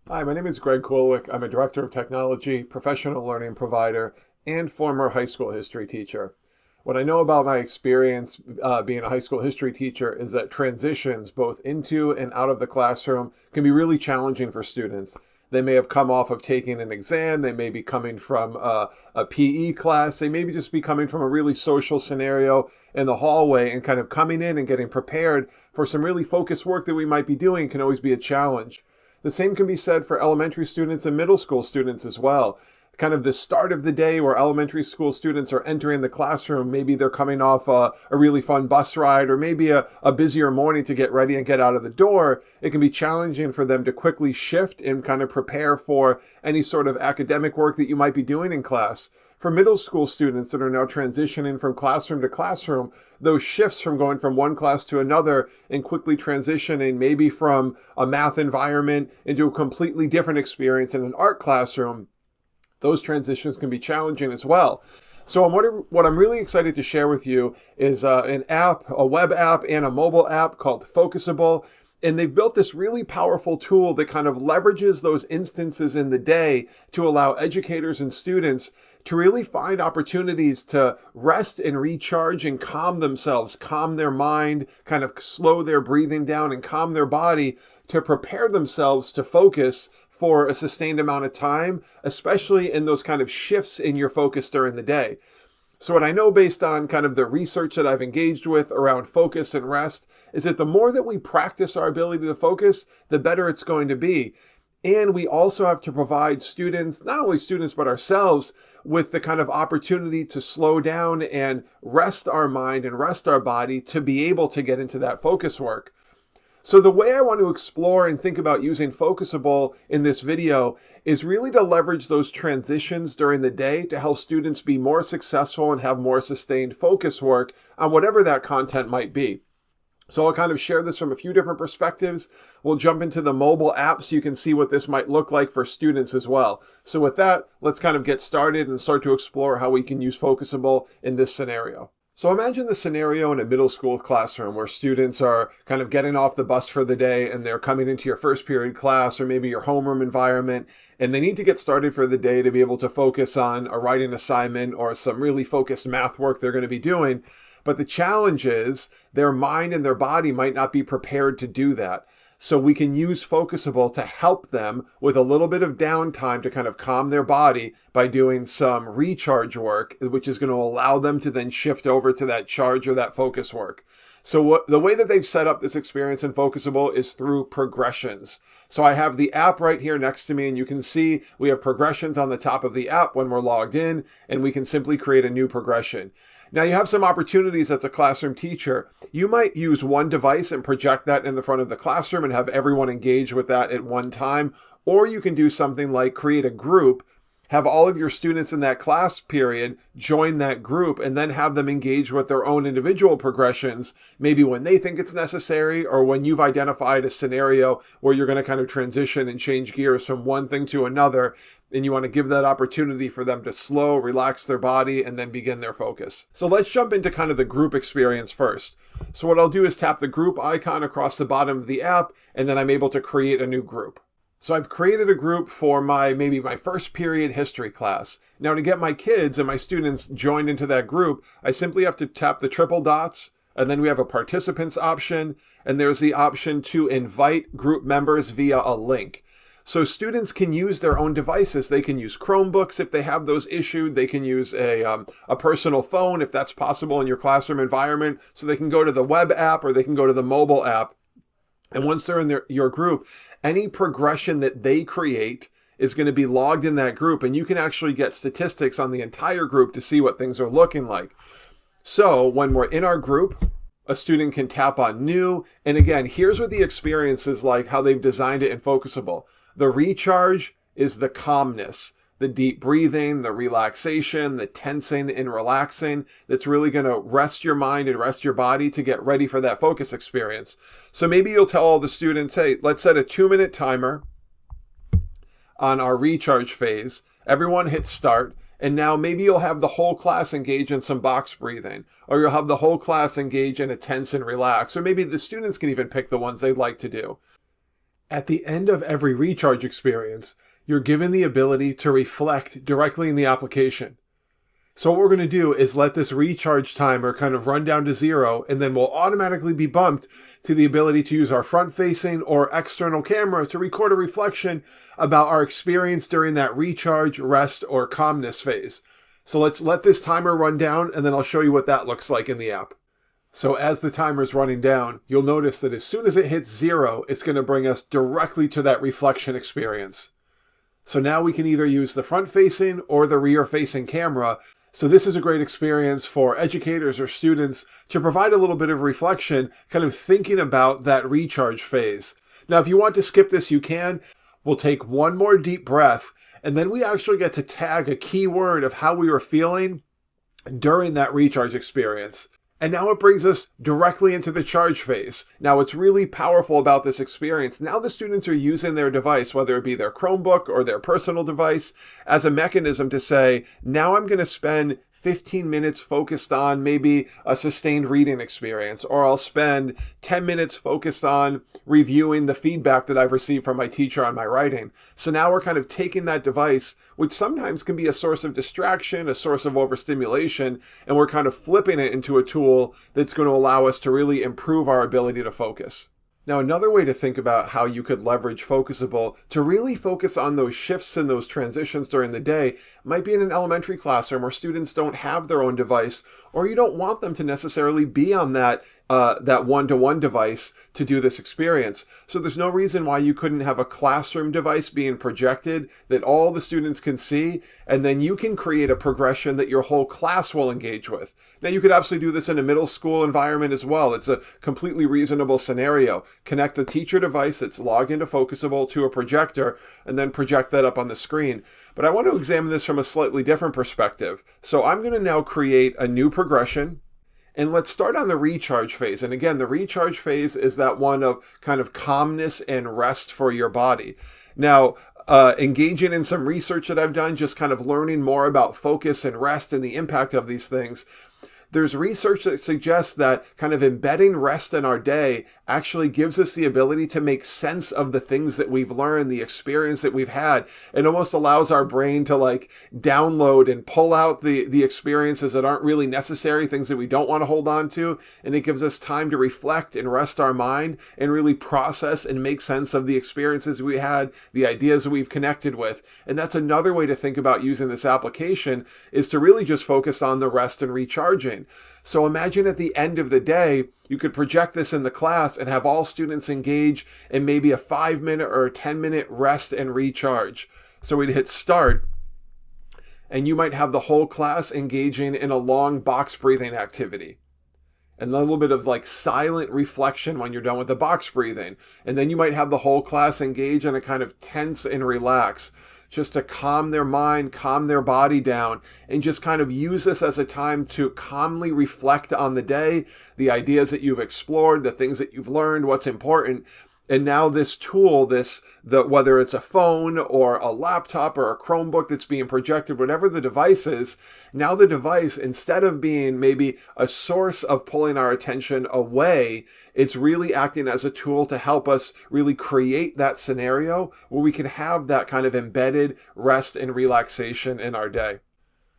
Hi, my name is Greg Kulwick. I'm a director of technology, professional learning provider, and former high school history teacher. What I know about my experience being a high school history teacher is that transitions both into and out of the classroom can be really challenging for students. They may have come off of taking an exam, they may be coming from a PE class, they may just be coming from a really social scenario in the hallway, and kind of coming in and getting prepared for some really focused work that we might be doing can always be a challenge. The same can be said for elementary students and middle school students as well. Kind of the start of the day where elementary school students are entering the classroom. Maybe they're coming off a really fun bus ride, or maybe a busier morning to get ready and get out of the door. It can be challenging for them to quickly shift and kind of prepare for any sort of academic work that you might be doing in class. For middle school students that are now transitioning from classroom to classroom, those shifts from going from one class to another and quickly transitioning maybe from a math environment into a completely different experience in an art classroom, those transitions can be challenging as well. So what I'm really excited to share with you is an app, a web app and a mobile app called Focusable. And they've built this really powerful tool that kind of leverages those instances in the day to allow educators and students to really find opportunities to rest and recharge and calm themselves, calm their mind, kind of slow their breathing down and calm their body to prepare themselves to focus for a sustained amount of time, especially in those kind of shifts in your focus during the day. So what I know based on kind of the research that I've engaged with around focus and rest is that the more that we practice our ability to focus, the better it's going to be. And we also have to provide students, not only students, but ourselves, with the kind of opportunity to slow down and rest our mind and rest our body to be able to get into that focus work. So the way I want to explore and think about using Focusable in this video is really to leverage those transitions during the day to help students be more successful and have more sustained focus work on whatever that content might be. So I'll kind of share this from a few different perspectives. We'll jump into the mobile app so you can see what this might look like for students as well. So with that, let's kind of get started and start to explore how we can use Focusable in this scenario. So imagine the scenario in a middle school classroom where students are kind of getting off the bus for the day and they're coming into your first period class or maybe your homeroom environment, and they need to get started for the day to be able to focus on a writing assignment or some really focused math work they're going to be doing. But the challenge is their mind and their body might not be prepared to do that. So we can use Focusable to help them with a little bit of downtime to kind of calm their body by doing some recharge work, which is going to allow them to then shift over to that charge or that focus work. So the way that they've set up this experience in Focusable is through progressions. So I have the app right here next to me, and you can see we have progressions on the top of the app when we're logged in, and we can simply create a new progression. Now you have some opportunities as a classroom teacher. You might use one device and project that in the front of the classroom and have everyone engage with that at one time. Or you can do something like create a group, have all of your students in that class period join that group, and then have them engage with their own individual progressions, maybe when they think it's necessary or when you've identified a scenario where you're going to kind of transition and change gears from one thing to another, and you want to give that opportunity for them to slow, relax their body, and then begin their focus. So let's jump into kind of the group experience first. So what I'll do is tap the group icon across the bottom of the app, and then I'm able to create a new group. So I've created a group for maybe my first period history class. Now to get my kids and my students joined into that group, I simply have to tap the triple dots, and then we have a participants option, and there's the option to invite group members via a link. So students can use their own devices. They can use Chromebooks if they have those issued. They can use a personal phone if that's possible in your classroom environment. So they can go to the web app or they can go to the mobile app. And once they're in your group, any progression that they create is going to be logged in that group. And you can actually get statistics on the entire group to see what things are looking like. So when we're in our group, a student can tap on new. And again, here's what the experience is like, how they've designed it in Focusable. The recharge is the calmness, the deep breathing, the relaxation, the tensing and relaxing that's really going to rest your mind and rest your body to get ready for that focus experience. So maybe you'll tell all the students, hey, let's set a 2-minute timer on our recharge phase. Everyone hit start. And now maybe you'll have the whole class engage in some box breathing, or you'll have the whole class engage in a tense and relax, or maybe the students can even pick the ones they'd like to do. At the end of every recharge experience, you're given the ability to reflect directly in the application. So what we're going to do is let this recharge timer kind of run down to 0, and then we'll automatically be bumped to the ability to use our front-facing or external camera to record a reflection about our experience during that recharge, rest, or calmness phase. So let's let this timer run down, and then I'll show you what that looks like in the app. So as the timer is running down, you'll notice that as soon as it hits 0, it's going to bring us directly to that reflection experience. So now we can either use the front-facing or the rear-facing camera. So this is a great experience for educators or students to provide a little bit of reflection, kind of thinking about that recharge phase. Now, if you want to skip this, you can. We'll take one more deep breath, and then we actually get to tag a key word of how we were feeling during that recharge experience. And now it brings us directly into the charge phase. Now, what's really powerful about this experience, now the students are using their device, whether it be their Chromebook or their personal device, as a mechanism to say, now I'm going to spend 15 minutes focused on maybe a sustained reading experience, or I'll spend 10 minutes focused on reviewing the feedback that I've received from my teacher on my writing. So now we're kind of taking that device, which sometimes can be a source of distraction, a source of overstimulation, and we're kind of flipping it into a tool that's going to allow us to really improve our ability to focus. Now, another way to think about how you could leverage Focusable to really focus on those shifts and those transitions during the day might be in an elementary classroom where students don't have their own device, or you don't want them to necessarily be on that one-to-one device to do this experience. So there's no reason why you couldn't have a classroom device being projected that all the students can see, and then you can create a progression that your whole class will engage with. Now, you could absolutely do this in a middle school environment as well. It's a completely reasonable scenario. Connect the teacher device that's logged into Focusable to a projector, and then project that up on the screen. But I want to examine this from a slightly different perspective. So I'm going to now create a new progression. And let's start on the recharge phase. And again, the recharge phase is that one of kind of calmness and rest for your body. Now, engaging in some research that I've done, just kind of learning more about focus and rest and the impact of these things, there's research that suggests that kind of embedding rest in our day actually gives us the ability to make sense of the things that we've learned, the experience that we've had. It almost allows our brain to like download and pull out the experiences that aren't really necessary, things that we don't want to hold on to. And it gives us time to reflect and rest our mind and really process and make sense of the experiences we had, the ideas that we've connected with. And that's another way to think about using this application, is to really just focus on the rest and recharging. So imagine at the end of the day, you could project this in the class and have all students engage in maybe a 5-minute or a 10-minute rest and recharge. So we'd hit start, and you might have the whole class engaging in a long box breathing activity. And a little bit of like silent reflection when you're done with the box breathing. And then you might have the whole class engage in a kind of tense and relax, just to calm their mind, calm their body down, and just kind of use this as a time to calmly reflect on the day, the ideas that you've explored, the things that you've learned, what's important. And now this tool, whether it's a phone or a laptop or a Chromebook that's being projected, whatever the device is, now the device, instead of being maybe a source of pulling our attention away, it's really acting as a tool to help us really create that scenario where we can have that kind of embedded rest and relaxation in our day.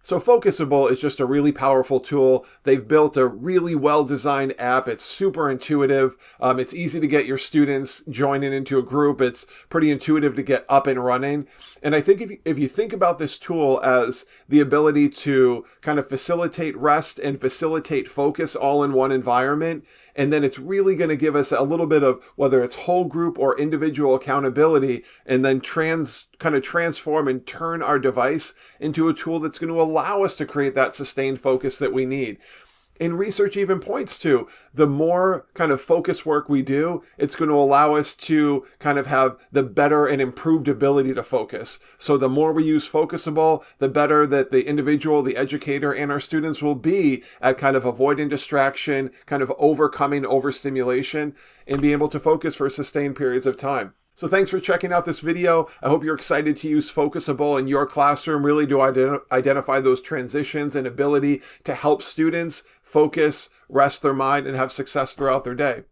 So Focusable is just a really powerful tool. They've built a really well-designed app. It's super intuitive. It's easy to get your students joining into a group. It's pretty intuitive to get up and running. And I think if you think about this tool as the ability to kind of facilitate rest and facilitate focus all in one environment, and then it's really going to give us a little bit of, whether it's whole group or individual accountability, and then kind of transform and turn our device into a tool that's going to allow us to create that sustained focus that we need. And research even points to the more kind of focus work we do, it's going to allow us to kind of have the better and improved ability to focus. So the more we use Focusable, the better that the individual, the educator, and our students will be at kind of avoiding distraction, kind of overcoming overstimulation, and being able to focus for sustained periods of time. So thanks for checking out this video. I hope you're excited to use Focusable in your classroom, really to identify those transitions and ability to help students focus, rest their mind, and have success throughout their day.